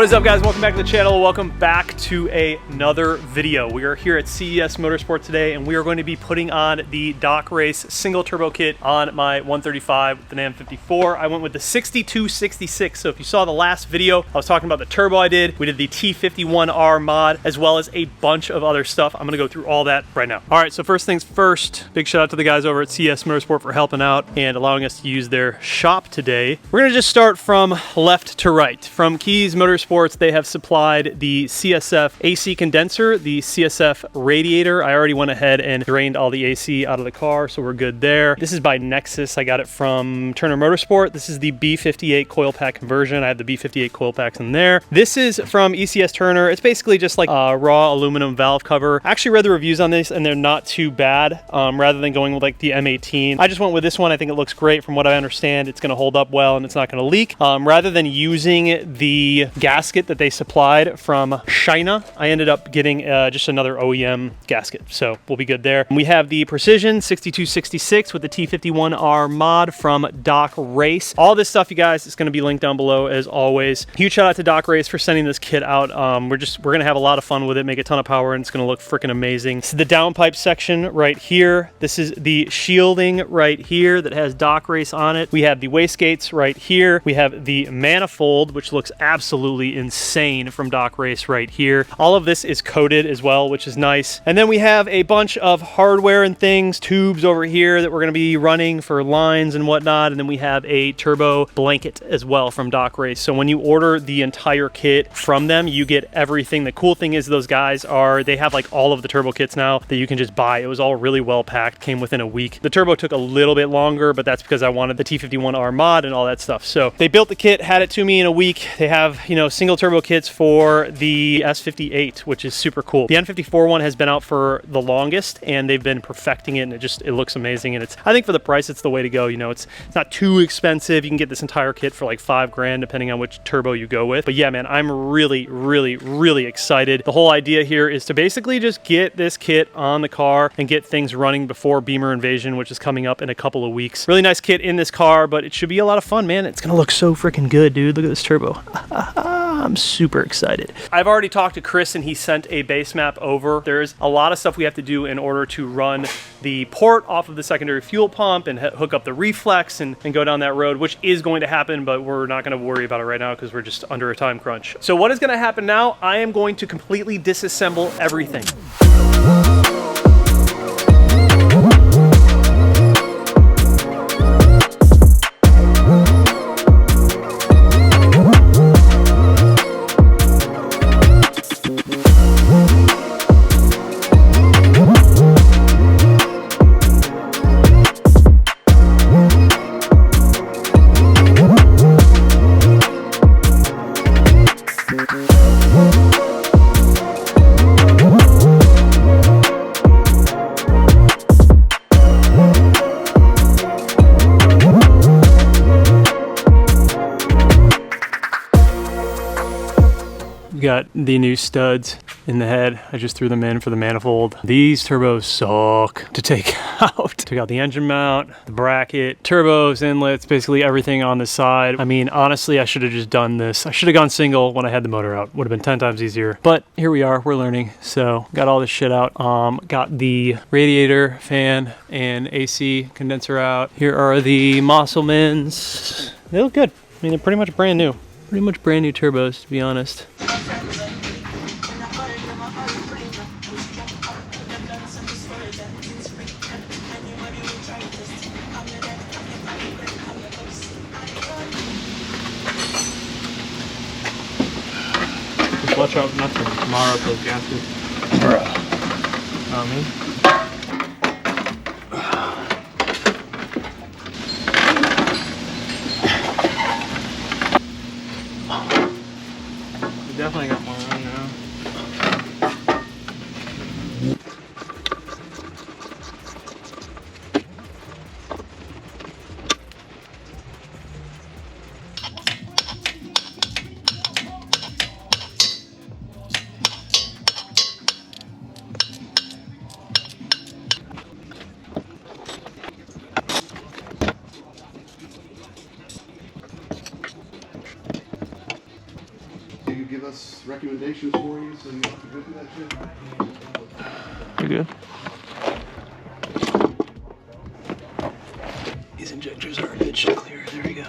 What is up, guys? Welcome back to the channel. Welcome back to another video. We are here at CES Motorsport today, and we are going to be putting on the Doc Race single turbo kit on my 135 with the N54. I went with the 6266. So if you saw the last video, I was talking about the turbo I did. We did the T51R mod, as well as a bunch of other stuff. I'm going to go through all that right now. All right, so first things first, big shout out to the guys over at CES Motorsport for helping out and allowing us to use their shop today. We're going to just start from left to right. From Keys Motorsports, they have supplied the CSF AC condenser, the CSF radiator. I already went ahead and drained all the AC out of the car, so we're good there. This is by Nexus. I got it from Turner Motorsport. This is the B58 coil pack conversion. I have the B58 coil packs in there. This is from ECS Turner. It's basically just like a raw aluminum valve cover. I actually read the reviews on this and they're not too bad. Rather than going with like the M18, I just went with this one. I think it looks great. From what I understand, it's going to hold up well and it's not going to leak. Rather than using the gasket that they supplied from China, I ended up getting just another OEM gasket, so we'll be good there. We have the Precision 6266 with the T51R mod from Doc Race. All this stuff, you guys, is going to be linked down below as always. Huge shout out to Doc Race for sending this kit out. We're going to have a lot of fun with it, make a ton of power, and it's going to look freaking amazing. This is the downpipe section right here. This is the shielding right here that has Doc Race on it. We have the wastegates right here. We have the manifold, which looks absolutely insane, from Doc Race right here. All of this is coated as well, which is nice. And then we have a bunch of hardware and things, tubes over here that we're going to be running for lines and whatnot. And then we have a turbo blanket as well from Doc Race. So when you order the entire kit from them, you get everything. The cool thing is those guys they have like all of the turbo kits now that you can just buy. It was all really well packed, came within a week. The turbo took a little bit longer, but that's because I wanted the T51R mod and all that stuff. So they built the kit, had it to me in a week. They have, you know, single turbo kits for the S58, which is super cool. The N54 one has been out for the longest and they've been perfecting it, and it looks amazing. And I think for the price, it's the way to go. You know, it's not too expensive. You can get this entire kit for like $5 grand depending on which turbo you go with. But yeah, man, I'm really excited. The whole idea here is to basically just get this kit on the car and get things running before Beamer Invasion, which is coming up in a couple of weeks. Really nice kit in this car, but it should be a lot of fun, man. It's gonna look so freaking good, dude. Look at this turbo. I'm super excited. I've already talked to Chris and he sent a base map over. There's a lot of stuff we have to do in order to run the port off of the secondary fuel pump and hook up the reflex and go down that road, which is going to happen, but we're not going to worry about it right now because we're just under a time crunch. So what is going to happen now? I am going to completely disassemble everything. Got the new studs in the head. I just threw them in for the manifold. These turbos suck to take out. Took out the engine mount, the bracket, turbos, inlets, basically everything on the side. I mean, honestly, I should have just done this. I should have gone single when I had the motor out. Would have been 10 times easier. But here we are, we're learning. So got all this shit out. Got the radiator, fan, and AC condenser out. Here are the Mosselmans. They look good. I mean, they're pretty much brand new. Pretty much brand new turbos, to be honest. Just watch out not to mar up those gaskets. I mean. Definitely got more on now. recommendations for you, so you don't have to go through that shit. You're good. These injectors are a good shit clear. There we go.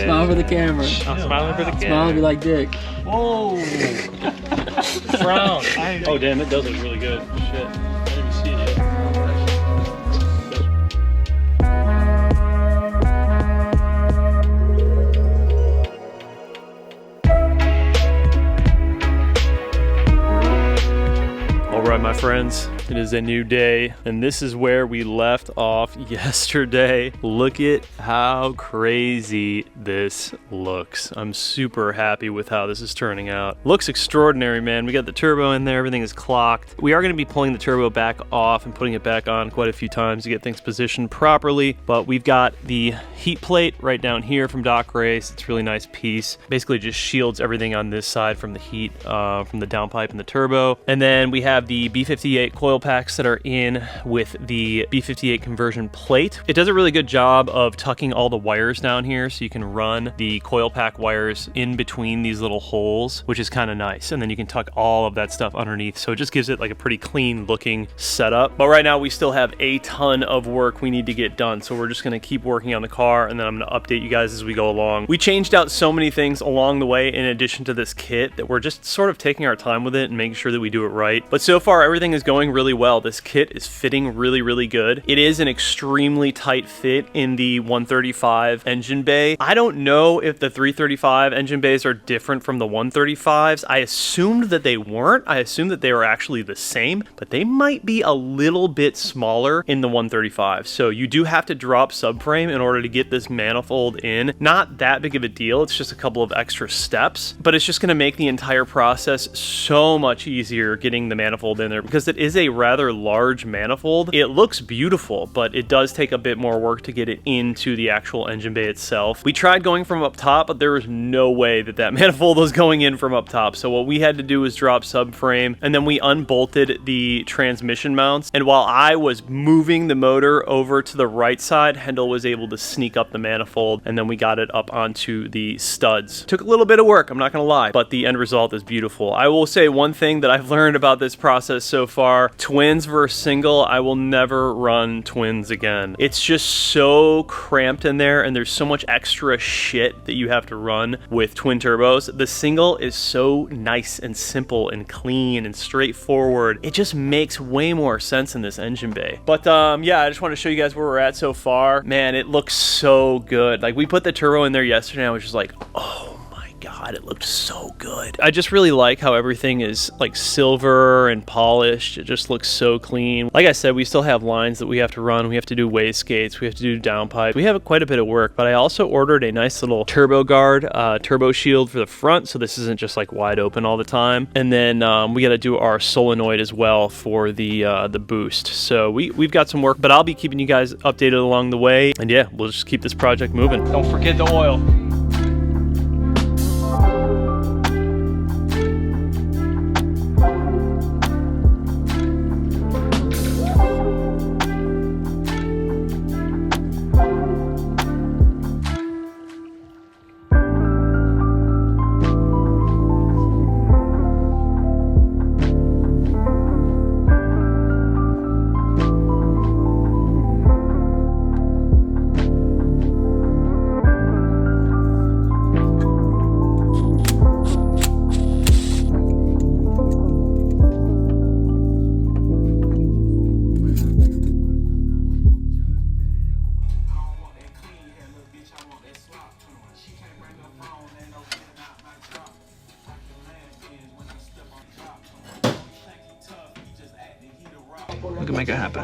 Smile for the camera. I'm smiling for the camera. Smile and be like Dick. Whoa! Frown. Oh damn, it does look really good. Shit. I didn't even see it yet. Alright my friends, it is a new day, and this is where we left off yesterday. Look at how crazy this looks. I'm super happy with how this is turning out. Looks extraordinary, man. We got the turbo in there, everything is clocked. We are going to be pulling the turbo back off and putting it back on quite a few times to get things positioned properly, but we've got the heat plate right down here from Doc Race. It's a really nice piece. Basically just shields everything on this side from the heat, from the downpipe and the turbo. And then we have the B58 coil packs that are in with the B58 conversion plate. It does a really good job of tucking all the wires down here, so you can run the coil pack wires in between these little holes, which is kind of nice. And then you can tuck all of that stuff underneath, so it just gives it like a pretty clean looking setup. But right now we still have a ton of work we need to get done, so we're just going to keep working on the car, and then I'm going to update you guys as we go along. We changed out so many things along the way in addition to this kit that we're just sort of taking our time with it and making sure that we do it right. But so far everything is going really well. This kit is fitting really good. It is an extremely tight fit in the 135 engine bay. I don't know if the 335 engine bays are different from the 135s. I assumed that they weren't. I assumed that they were actually the same, but they might be a little bit smaller in the 135. So you do have to drop subframe in order to get this manifold in. Not that big of a deal. It's just a couple of extra steps, but it's just going to make the entire process so much easier getting the manifold in there, because it is a rather large manifold. It looks beautiful, but it does take a bit more work to get it into the actual engine bay itself. We tried going from up top, but there was no way that that manifold was going in from up top. So what we had to do was drop subframe, and then we unbolted the transmission mounts. And while I was moving the motor over to the right side, Hendel was able to sneak up the manifold, and then we got it up onto the studs. Took a little bit of work, I'm not gonna lie, but the end result is beautiful. I will say one thing that I've learned about this process so far: twins versus single. I will never run twins again. It's just so cramped in there, and there's so much extra shit that you have to run with twin turbos. The single is so nice and simple and clean and straightforward. It just makes way more sense in this engine bay. But yeah, I just want to show you guys where we're at so far. Man, it looks so good. Like, we put the turbo in there yesterday, and I was just like, oh God, it looked so good. I just really like how everything is like silver and polished. It just looks so clean. Like I said, we still have lines that we have to run. We have to do wastegates. We have to do downpipe. We have quite a bit of work, but I also ordered a nice little turbo guard, turbo shield for the front, so this isn't just like wide open all the time. And then we got to do our solenoid as well for the boost. So we've got some work, but I'll be keeping you guys updated along the way. And yeah, we'll just keep this project moving. Don't forget the oil. make it happen.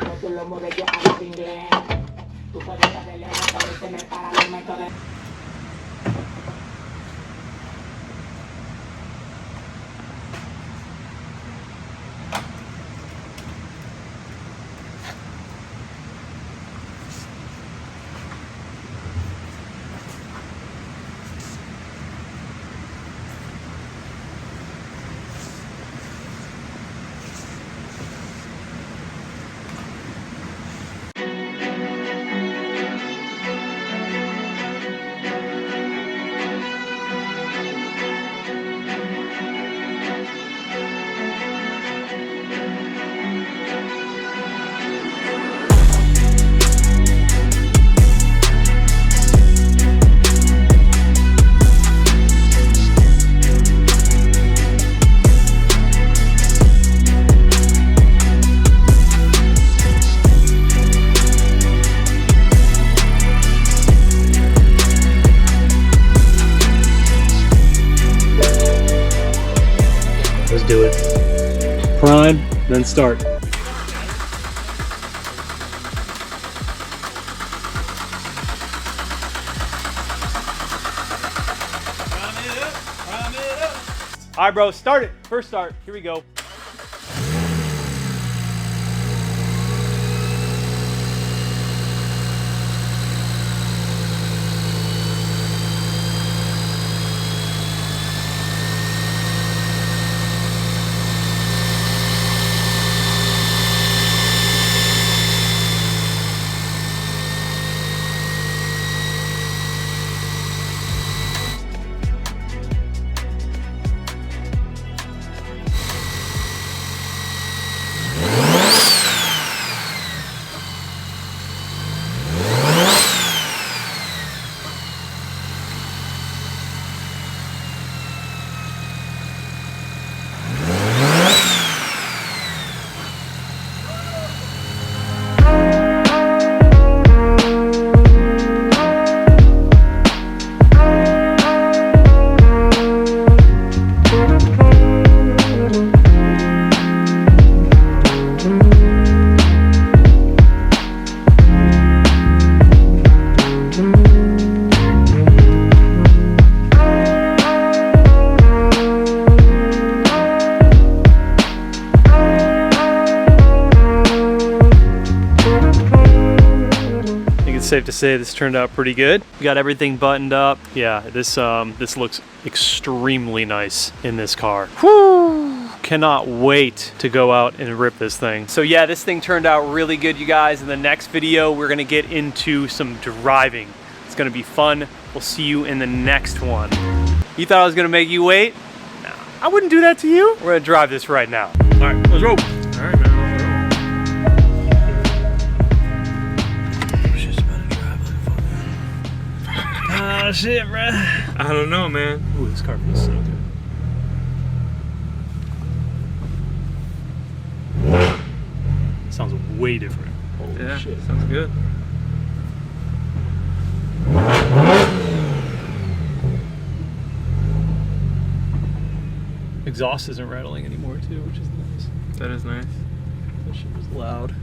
Let's do it. Prime, then start. All right, bro, start it. First start. Here we go. Safe to say this turned out pretty good. We got everything buttoned up. Yeah, this looks extremely nice in this car. Whew! Cannot wait to go out and rip this thing. So yeah, this thing turned out really good, you guys. In the next video, we're gonna get into some driving. It's gonna be fun. We'll see you in the next one. You thought I was gonna make you wait? No, I wouldn't do that to you. We're gonna drive this right now. All right, let's roll. All right, man. Oh shit, bruh. I don't know, man. Ooh, this car feels so good. Sounds way different. Holy Yeah, shit. sounds good. Exhaust isn't rattling anymore too, which is nice. That is nice. That shit was loud.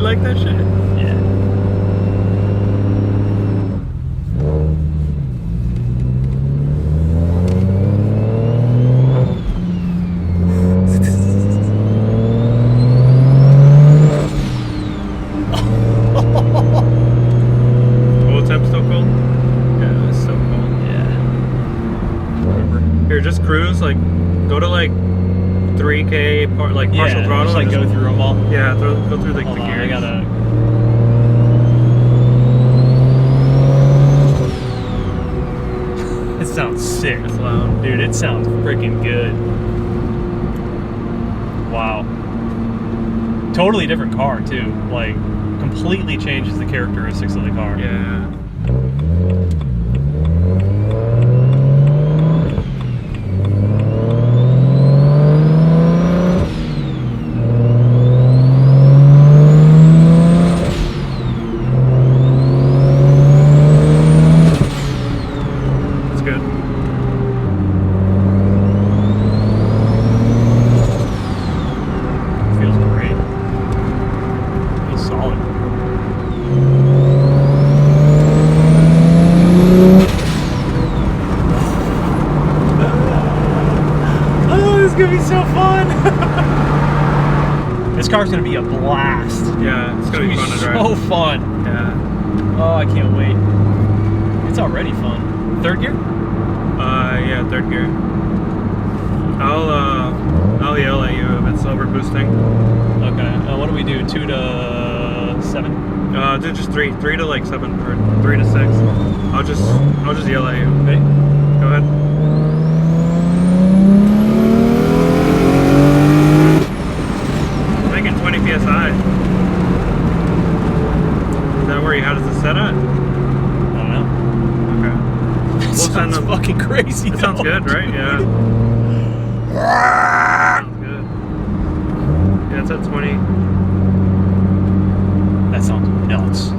Like that shit? Yeah. Oh, temp still cold? Yeah, it's so cold. Yeah. Here, just cruise, like, go to like 3K, partial throttle. Just like go through them all. Yeah, go through like Hold the on, gears. I gotta. It sounds sick. It's loud. Dude, it sounds freaking good. Wow. Totally different car too. Like, completely changes the characteristics of the car. Yeah. That's good. Feels great. Feels solid. Oh, this is gonna be so fun. This car's gonna be a blast. Yeah, it's gonna be fun to drive. So fun. Yeah. Oh, I can't wait. It's already fun. Third gear? Yeah, third gear. I'll yell at you if it's over boosting. Okay. What do we do? 2 to 7? Do just 3 to like 7 or 3 to 6. I'll just yell at you. Okay. Go ahead. Making 20 psi. Is that where you had it set at? I don't know. Okay. It We'll send sounds them. fucking crazy. That sounds though. good, right? Yeah. Sounds good. Yeah, it's at 20. That sounds nuts.